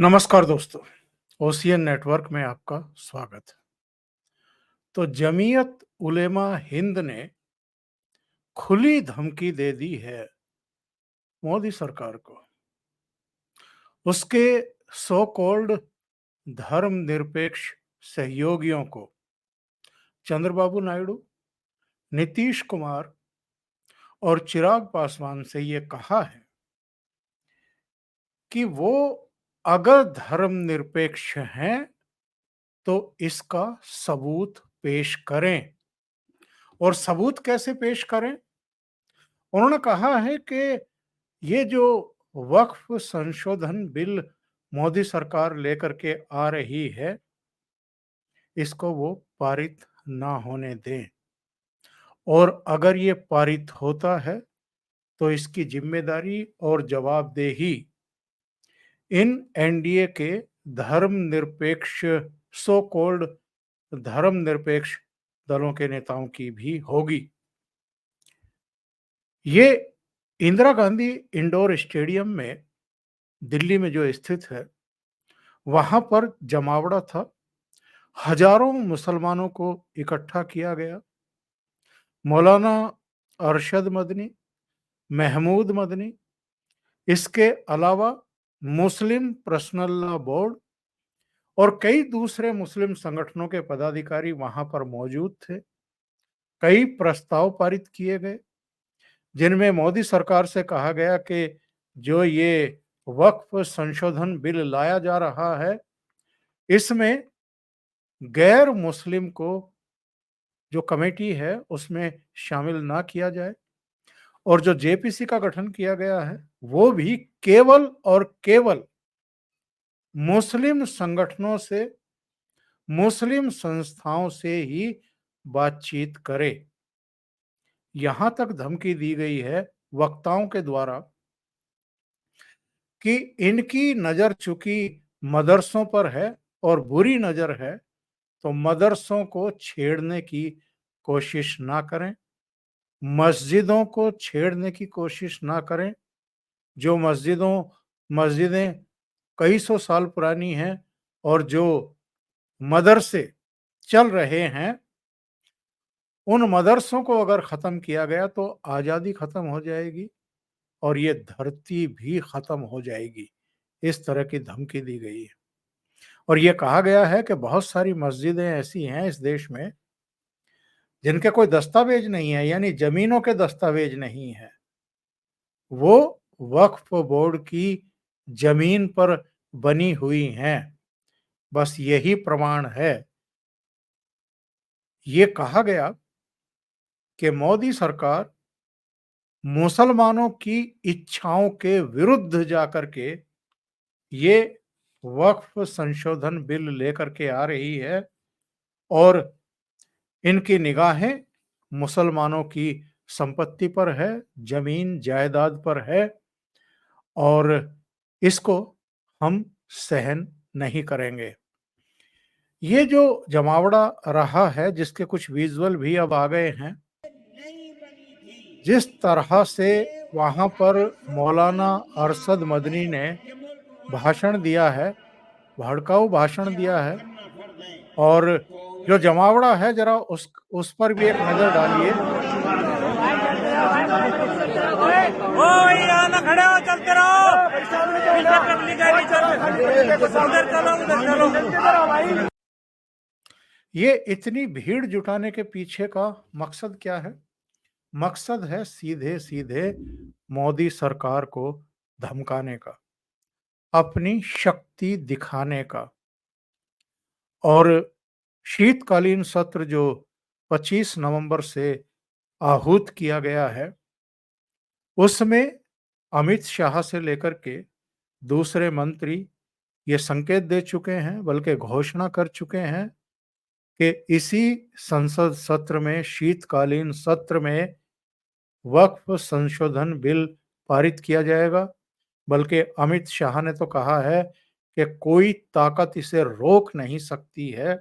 नमस्कार दोस्तों, ocean network में आपका स्वागत है। तो जमीयत उलेमा हिंद ने खुली धमकी दे दी है मोदी सरकार को। उसके सो कॉल्ड धर्मनिरपेक्ष सहयोगियों को चंद्रबाबू नायडू, नीतीश कुमार और चिराग पासवान से ये कहा है कि वो अगर धर्मनिरपेक्ष हैं तो इसका सबूत पेश करें। और सबूत कैसे पेश करें? उन्होंने कहा है कि ये जो वक्फ संशोधन बिल मोदी सरकार लेकर के आ रही है, इसको वो पारित ना होने दें। और अगर ये पारित होता है तो इसकी जिम्मेदारी और जवाबदेही इन एनडीए के धर्मनिरपेक्ष सो कॉल्ड धर्मनिरपेक्ष दलों के नेताओं की भी होगी। ये इंदिरा गांधी इंडोर स्टेडियम में दिल्ली में जो स्थित है, वहां पर जमावड़ा था। हजारों मुसलमानों को इकट्ठा किया गया। मौलाना अरशद मदनी, महमूद मदनी, इसके अलावा मुस्लिम पर्सनल लॉ बोर्ड और कई दूसरे मुस्लिम संगठनों के पदाधिकारी वहां पर मौजूद थे। कई प्रस्ताव पारित किए गए जिनमें मोदी सरकार से कहा गया कि जो ये वक्फ संशोधन बिल लाया जा रहा है, इसमें गैर मुस्लिम को जो कमेटी है उसमें शामिल ना किया जाए और जो जेपीसी का गठन किया गया है वो भी केवल और केवल मुस्लिम संगठनों से, मुस्लिम संस्थाओं से ही बातचीत करे। यहां तक धमकी दी गई है वक्ताओं के द्वारा कि इनकी नजर चूंकि मदरसों पर है और बुरी नजर है, तो मदरसों को छेड़ने की कोशिश ना करें, मस्जिदों को छेड़ने की कोशिश ना करें। जो मस्जिदें कई सौ साल पुरानी हैं और जो मदरसे चल रहे हैं, उन मदरसों को अगर ख़त्म किया गया तो आज़ादी ख़त्म हो जाएगी और ये धरती भी ख़त्म हो जाएगी। इस तरह की धमकी दी गई है। और ये कहा गया है कि बहुत सारी मस्जिदें ऐसी हैं इस देश में जिनके कोई दस्तावेज नहीं है, यानी ज़मीनों के दस्तावेज नहीं है। वो वक्फ बोर्ड की ज़मीन पर बनी हुई हैं। बस यही प्रमाण है। ये कहा गया कि मोदी सरकार मुसलमानों की इच्छाओं के विरुद्ध जाकर के ये वक्फ संशोधन बिल लेकर के आ रही है और इनकी निगाहें मुसलमानों की संपत्ति पर है, जमीन जायदाद पर है और इसको हम सहन नहीं करेंगे। ये जो जमावड़ा रहा है, जिसके कुछ विजुअल भी अब आ गए हैं, जिस तरह से वहां पर मौलाना अरशद मदनी ने भाषण दिया है, भड़काऊ भाषण दिया है, और जो जमावड़ा है जरा उस पर भी एक नजर डालिए। खड़े हो, चलते रहो, उधर चलो, उधर चलो। ये इतनी भीड़ जुटाने के पीछे का मकसद क्या है? मकसद है सीधे सीधे मोदी सरकार को धमकाने का, अपनी शक्ति दिखाने का। और शीतकालीन सत्र जो 25 नवंबर से आहूत किया गया है, उसमें अमित शाह से लेकर के दूसरे मंत्री ये संकेत दे चुके हैं, बल्कि घोषणा कर चुके हैं कि इसी संसद सत्र में, शीतकालीन सत्र में वक्फ संशोधन बिल पारित किया जाएगा। बल्कि अमित शाह ने तो कहा है कि कोई ताकत इसे रोक नहीं सकती है।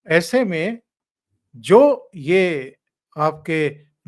ऐसे में जो ये आपके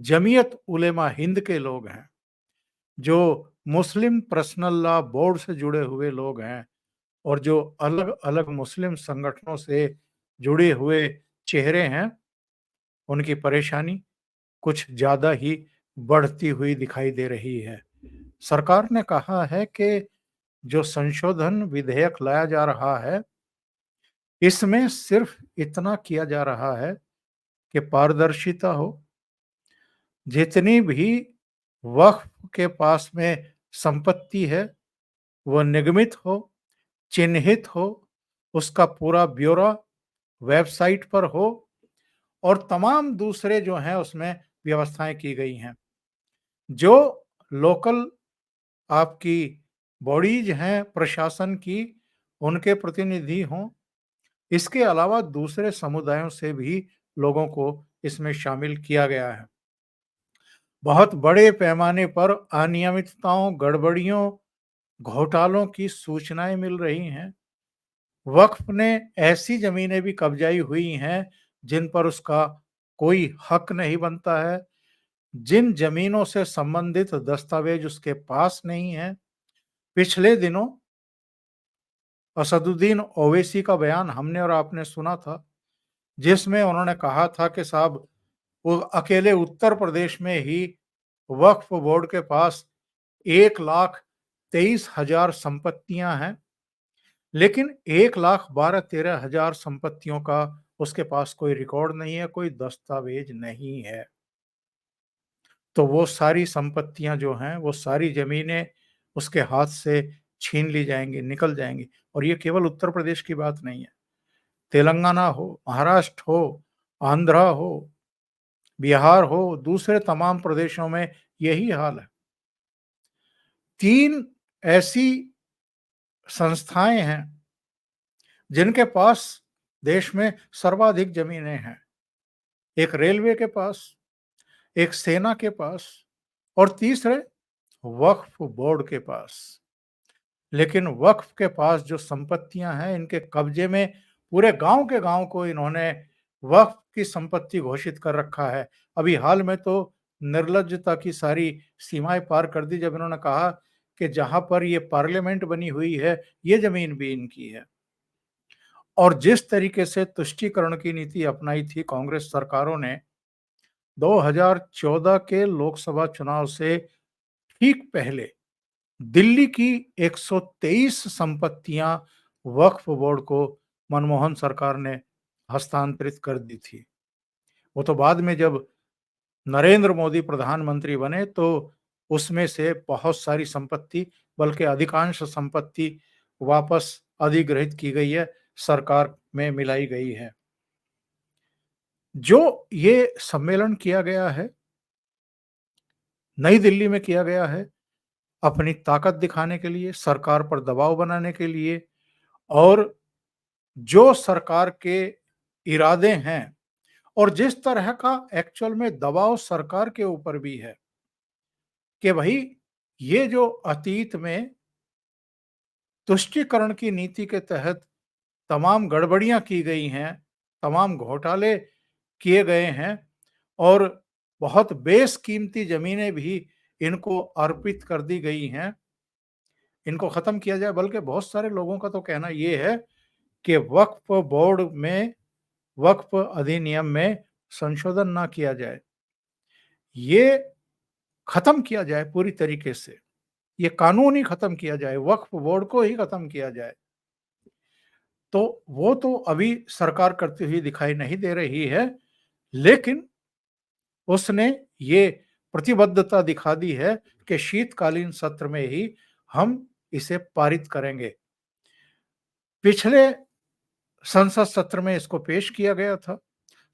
जमीयत उलेमा हिंद के लोग हैं, जो मुस्लिम पर्सनल लॉ बोर्ड से जुड़े हुए लोग हैं, और जो अलग-अलग मुस्लिम संगठनों से जुड़े हुए चेहरे हैं, उनकी परेशानी कुछ ज़्यादा ही बढ़ती हुई दिखाई दे रही है। सरकार ने कहा है कि जो संशोधन विधेयक लाया जा रहा है, इसमें सिर्फ इतना किया जा रहा है कि पारदर्शिता हो, जितनी भी वक़्फ़ के पास में संपत्ति है, वो निगमित हो, चिन्हित हो, उसका पूरा ब्यौरा वेबसाइट पर हो और तमाम दूसरे जो हैं उसमें व्यवस्थाएँ की गई हैं। जो लोकल आपकी बॉडीज़ हैं प्रशासन की, उनके प्रतिनिधि हों, इसके अलावा दूसरे समुदायों से भी लोगों को इसमें शामिल किया गया है। बहुत बड़े पैमाने पर अनियमितताओं, गड़बड़ियों, घोटालों की सूचनाएँ मिल रही हैं। वक़्फ़ ने ऐसी ज़मीनें भी कब्ज़ाई हुई हैं, जिन पर उसका कोई हक नहीं बनता है। जिन ज़मीनों से संबंधित दस्तावेज़ उसके पास नहीं हैं। पिछले दिनों असदुद्दीन ओवैसी का बयान हमने और आपने सुना था, जिसमें उन्होंने कहा था कि साहब वो अकेले उत्तर प्रदेश में ही वक्फ बोर्ड के पास 1,23,000 संपत्तियां हैं, लेकिन 1,12,13,000 संपत्तियों का उसके पास कोई रिकॉर्ड नहीं है, कोई दस्तावेज नहीं है। तो वो सारी संपत्तियां जो हैं, वो सारी जमीनें उसके हाथ से छीन ली जाएंगी, निकल जाएंगी। और ये केवल उत्तर प्रदेश की बात नहीं है, तेलंगाना हो, महाराष्ट्र हो, आंध्रा हो, बिहार हो, दूसरे तमाम प्रदेशों में यही हाल है। 3 ऐसी संस्थाएँ हैं, जिनके पास देश में सर्वाधिक ज़मीनें हैं। एक रेलवे के पास, एक सेना के पास और तीसरे वक्फ बोर्ड के पास। लेकिन वक्फ के पास जो संपत्तियाँ हैं, इनके कब्ज़े में पूरे गाँव के गाँव को इन्होंने वक्फ की संपत्ति घोषित कर रखा है। अभी हाल में तो निर्लज्जता की सारी सीमाएँ पार कर दी जब इन्होंने कहा कि जहाँ पर ये पार्लियामेंट बनी हुई है, ये ज़मीन भी इनकी है। और जिस तरीके से तुष्टीकरण की नीति अपनाई थी कांग्रेस सरकारों ने 2014 के लोकसभा चुनाव से ठीक पहले दिल्ली की 123 संपत्तियां वक्फ बोर्ड को मनमोहन सरकार ने हस्तांतरित कर दी थी। वो तो बाद में जब नरेंद्र मोदी प्रधानमंत्री बने तो उसमें से बहुत सारी संपत्ति, बल्कि अधिकांश संपत्ति वापस अधिग्रहित की गई है, सरकार में मिलाई गई है। जो ये सम्मेलन किया गया है, नई दिल्ली में किया गया है, अपनी ताकत दिखाने के लिए, सरकार पर दबाव बनाने के लिए और जो सरकार के इरादे हैं और जिस तरह का एक्चुअल में दबाव सरकार के ऊपर भी है कि भई ये जो अतीत में तुष्टीकरण की नीति के तहत तमाम गड़बड़ियां की गई हैं, तमाम घोटाले किए गए हैं और बहुत बेशकीमती ज़मीनें भी इनको अर्पित कर दी गई हैं, इनको ख़त्म किया जाए। बल्कि बहुत सारे लोगों का तो कहना ये है कि वक्फ बोर्ड में, वक्फ अधिनियम में संशोधन ना किया जाए, ये ख़त्म किया जाए पूरी तरीके से, ये कानून ही ख़त्म किया जाए, वक्फ बोर्ड को ही ख़त्म किया जाए। तो वो तो अभी सरकार करती हुई दिखाई नहीं दे रही है, लेकिन उसने ये प्रतिबद्धता दिखा दी है कि शीतकालीन सत्र में ही हम इसे पारित करेंगे। पिछले संसद सत्र में इसको पेश किया गया था,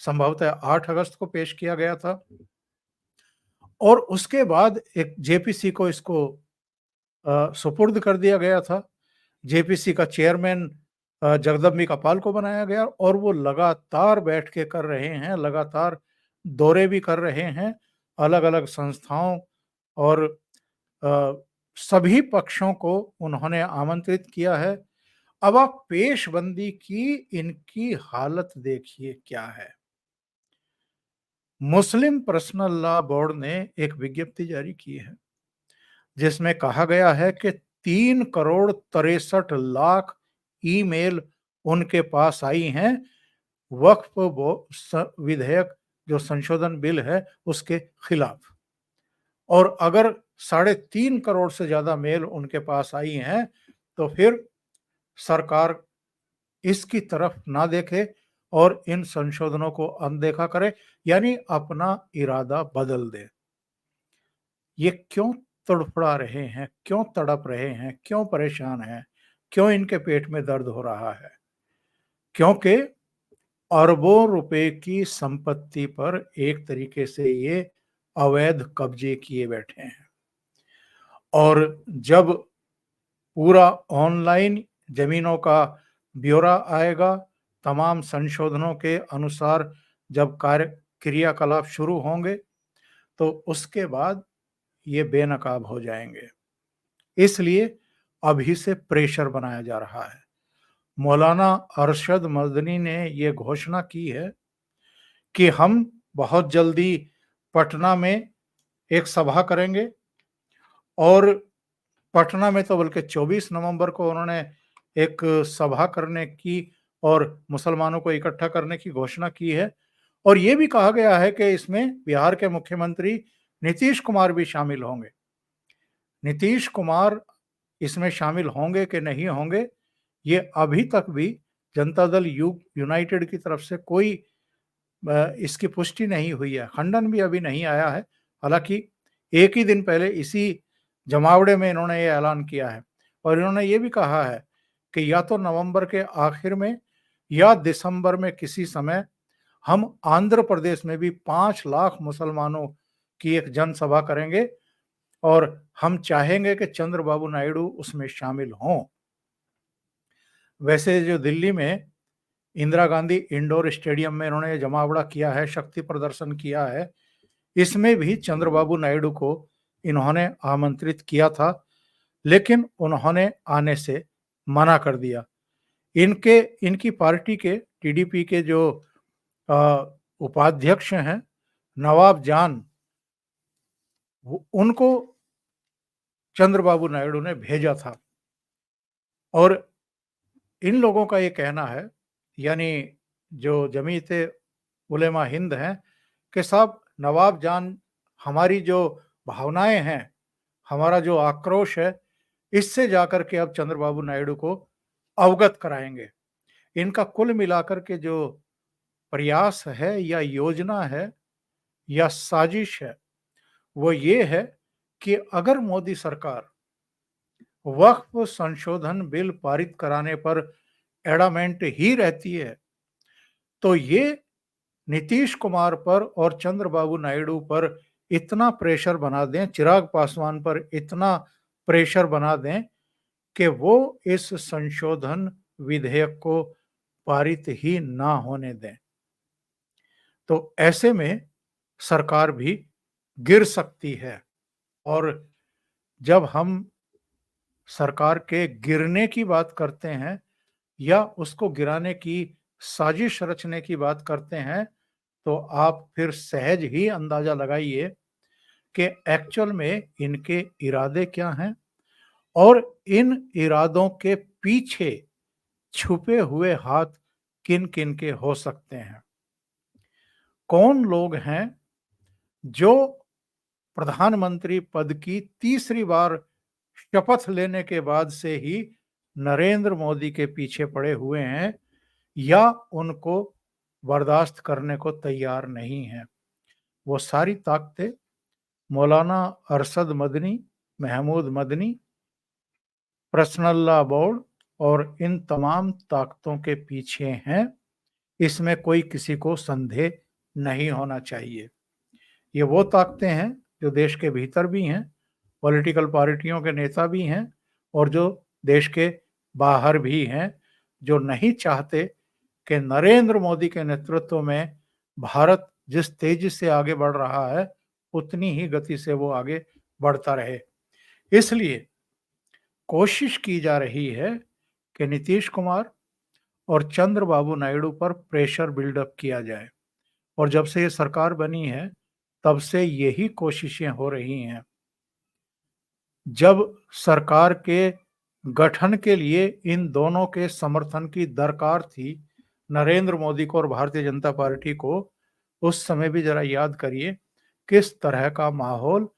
संभवतः 8 अगस्त को पेश किया गया था और उसके बाद एक जेपीसी को इसको सुपुर्द कर दिया गया था। जेपीसी का चेयरमैन जगदम्बिका पाल को बनाया गया और वो लगातार बैठ के कर रहे हैं, लगातार दौरे भी कर रहे हैं, अलग-अलग संस्थाओं और अ, सभी पक्षों को उन्होंने आमंत्रित किया है। अब आप पेशबंदी की इनकी हालत देखिए क्या है। मुस्लिम पर्सनल लॉ बोर्ड ने एक विज्ञप्ति जारी की है, जिसमें कहा गया है कि 3 करोड़ 63 लाख ईमेल उनके पास आई हैं वक्फ विधेयक जो संशोधन बिल है उसके खिलाफ। और अगर 3.5 करोड़ से ज्यादा मेल उनके पास आई हैं तो फिर सरकार इसकी तरफ ना देखे और इन संशोधनों को अनदेखा करे, यानी अपना इरादा बदल दे। ये क्यों तड़फड़ा रहे हैं, क्यों तड़प रहे हैं, क्यों परेशान हैं, क्यों इनके पेट में दर्द हो रहा है? क्योंकि अरबों रुपए की संपत्ति पर एक तरीके से ये अवैध कब्जे किए बैठे हैं। और जब पूरा ऑनलाइन जमीनों का ब्यौरा आएगा, तमाम संशोधनों के अनुसार जब कार्य क्रियाकलाप शुरू होंगे तो उसके बाद ये बेनकाब हो जाएंगे। इसलिए अभी से प्रेशर बनाया जा रहा है। मौलाना अरशद मदनी ने ये घोषणा की है कि हम बहुत जल्दी पटना में एक सभा करेंगे, और पटना में तो बल्कि 24 नवंबर को उन्होंने एक सभा करने की और मुसलमानों को इकट्ठा करने की घोषणा की है। और ये भी कहा गया है कि इसमें बिहार के मुख्यमंत्री नीतीश कुमार भी शामिल होंगे। नीतीश कुमार इसमें शामिल होंगे कि नहीं होंगे, ये अभी तक भी जनता दल यूनाइटेड की तरफ से कोई इसकी पुष्टि नहीं हुई है, खंडन भी अभी नहीं आया है। हालांकि एक ही दिन पहले इसी जमावड़े में इन्होंने ये ऐलान किया है, और इन्होंने ये भी कहा है कि या तो नवंबर के आखिर में या दिसंबर में किसी समय हम आंध्र प्रदेश में भी 5 लाख मुसलमानों की एक जनसभा करेंगे, और हम चाहेंगे कि चंद्रबाबू नायडू उसमें शामिल हों। वैसे जो दिल्ली में इंदिरा गांधी इंडोर स्टेडियम में इन्होंने जमावड़ा किया है, शक्ति प्रदर्शन किया है, इसमें भी चंद्रबाबू नायडू को इन्होंने आमंत्रित किया था, लेकिन उन्होंने आने से मना कर दिया। इनकी पार्टी के टीडीपी के जो उपाध्यक्ष हैं नवाब जान, उनको चंद्रबाबू नायडू ने भेजा था। और इन लोगों का ये कहना है, यानी जो जमीयत उलेमा हिंद हैं, कि साहब नवाब जान हमारी जो भावनाएं हैं, हमारा जो आक्रोश है, इससे जाकर के अब चंद्रबाबू नायडू को अवगत कराएंगे। इनका कुल मिलाकर के जो प्रयास है या योजना है या साजिश है, वो ये है कि अगर मोदी सरकार वक्फ संशोधन बिल पारित कराने पर एडामेंट ही रहती है, तो ये नीतीश कुमार पर और चंद्रबाबू नायडू पर इतना प्रेशर बना दें, चिराग पासवान पर इतना प्रेशर बना दें कि वो इस संशोधन विधेयक को पारित ही ना होने दें। तो ऐसे में सरकार भी गिर सकती है। और जब हम सरकार के गिरने की बात करते हैं या उसको गिराने की साजिश रचने की बात करते हैं, तो आप फिर सहज ही अंदाजा लगाइए कि एक्चुअल में इनके इरादे क्या हैं और इन इरादों के पीछे छुपे हुए हाथ किन किन के हो सकते हैं। कौन लोग हैं जो प्रधानमंत्री पद की तीसरी बार शपथ लेने के बाद से ही नरेंद्र मोदी के पीछे पड़े हुए हैं या उनको बर्दाश्त करने को तैयार नहीं हैं। वो सारी ताकतें मौलाना अरशद मदनी, महमूद मदनी, प्रसन्नल्लाह बोर्ड और इन तमाम ताकतों के पीछे हैं, इसमें कोई किसी को संदेह नहीं होना चाहिए। ये वो ताकतें हैं जो देश के भीतर भी हैं, पॉलिटिकल पार्टियों के नेता भी हैं, और जो देश के बाहर भी हैं, जो नहीं चाहते कि नरेंद्र मोदी के नेतृत्व में भारत जिस तेजी से आगे बढ़ रहा है उतनी ही गति से वो आगे बढ़ता रहे। इसलिए कोशिश की जा रही है कि नीतीश कुमार और चंद्रबाबू नायडू पर प्रेशर बिल्डअप किया जाए। और जब से ये सरकार बनी है तब से यही कोशिशें हो रही हैं। जब सरकार के गठन के लिए इन दोनों के समर्थन की दरकार थी नरेंद्र मोदी को और भारतीय जनता पार्टी को। उस समय भी जरा याद करिए किस तरह का माहौल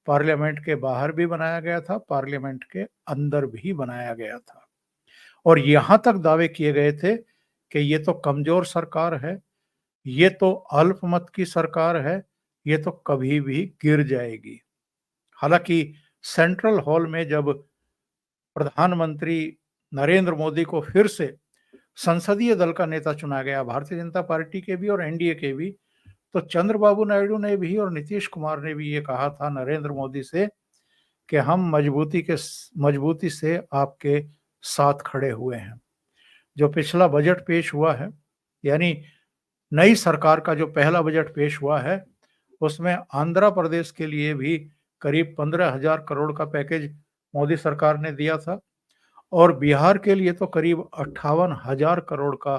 पार्लियामेंट के बाहर भी बनाया गया था, पार्लियामेंट के अंदर भी बनाया गया था। और यहां तक दावे किए गए थे कि ये तो कमजोर सरकार है, ये तो अल्पमत की सरकार है, ये तो कभी भी गिर जाएगी। हालांकि सेंट्रल हॉल में जब प्रधानमंत्री नरेंद्र मोदी को फिर से संसदीय दल का नेता चुना गया, भारतीय जनता पार्टी के भी और एनडीए के भी, तो चंद्रबाबू नायडू ने भी और नीतीश कुमार ने भी ये कहा था नरेंद्र मोदी से कि हम मजबूती से आपके साथ खड़े हुए हैं। जो पिछला बजट पेश हुआ है, यानी नई सरकार का जो पहला बजट पेश हुआ है, उसमें आंध्र प्रदेश के लिए भी करीब 15,000 करोड़ का पैकेज मोदी सरकार ने दिया था और बिहार के लिए तो करीब 58,000 करोड़ का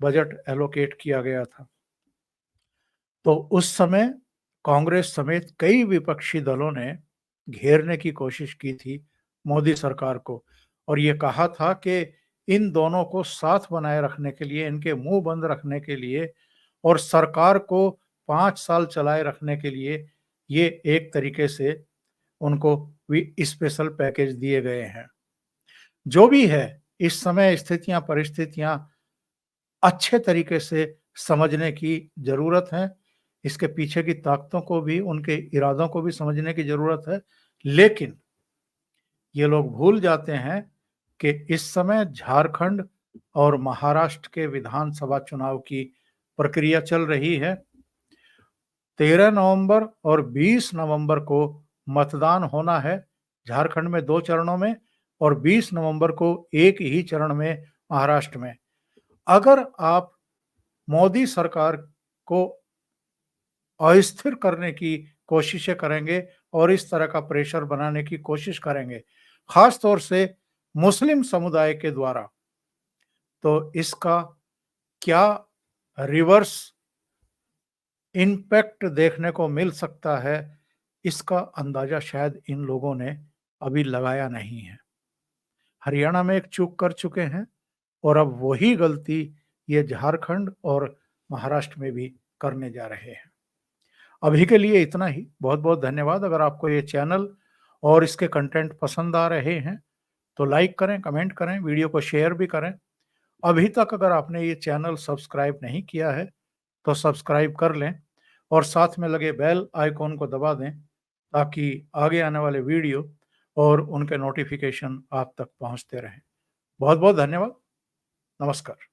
बजट एलोकेट किया गया था। तो उस समय कांग्रेस समेत कई विपक्षी दलों ने घेरने की कोशिश की थी मोदी सरकार को और ये कहा था कि इन दोनों को साथ बनाए रखने के लिए, इनके मुंह बंद रखने के लिए और सरकार को 5 साल चलाए रखने के लिए ये एक तरीके से उनको भी स्पेशल पैकेज दिए गए हैं। जो भी है, इस समय स्थितियां परिस्थितियां अच्छे तरीके से समझने की जरूरत है। इसके पीछे की ताकतों को भी, उनके इरादों को भी समझने की जरूरत है। लेकिन ये लोग भूल जाते हैं कि इस समय झारखंड और महाराष्ट्र के विधानसभा चुनाव की प्रक्रिया चल रही है। 13 नवंबर और 20 नवंबर को मतदान होना है, झारखंड में 2 चरणों में और 20 नवंबर को एक ही चरण में महाराष्ट्र में। अगर आप मोदी सरकार को अस्थिर करने की कोशिशें करेंगे और इस तरह का प्रेशर बनाने की कोशिश करेंगे, खास तौर से मुस्लिम समुदाय के द्वारा, तो इसका क्या रिवर्स इम्पैक्ट देखने को मिल सकता है, इसका अंदाजा शायद इन लोगों ने अभी लगाया नहीं है। हरियाणा में एक चूक कर चुके हैं और अब वही गलती ये झारखंड और महाराष्ट्र में भी करने जा रहे हैं। अभी के लिए इतना ही। बहुत बहुत धन्यवाद। अगर आपको ये चैनल और इसके कंटेंट पसंद आ रहे हैं तो लाइक करें, कमेंट करें, वीडियो को शेयर भी करें। अभी तक अगर आपने ये चैनल सब्सक्राइब नहीं किया है तो सब्सक्राइब कर लें और साथ में लगे बेल आइकॉन को दबा दें ताकि आगे आने वाले वीडियो और उनके नोटिफिकेशन आप तक पहुंचते रहें। बहुत बहुत धन्यवाद। नमस्कार।